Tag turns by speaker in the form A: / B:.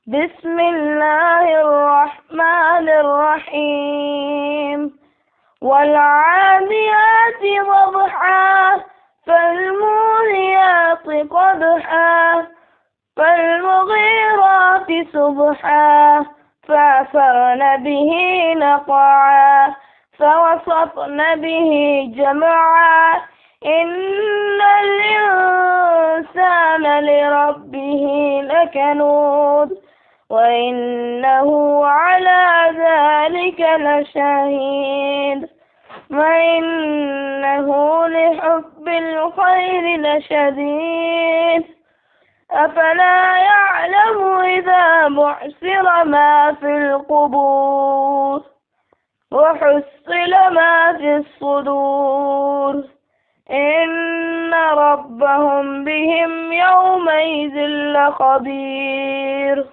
A: بسم الله الرحمن الرحيم والعاديات ضبحا فالموريات قدحا فالمغيرات صبحا فأثرن به نقعا فوسطن به جمعا إن الإنسان لربه لكنود وإنه على ذلك لشهيد وإنه لحب الخير لشديد أفلا يعلم إذا بعثر ما في القبور وحصل ما في الصدور إن ربهم بهم يومئذ لخبير.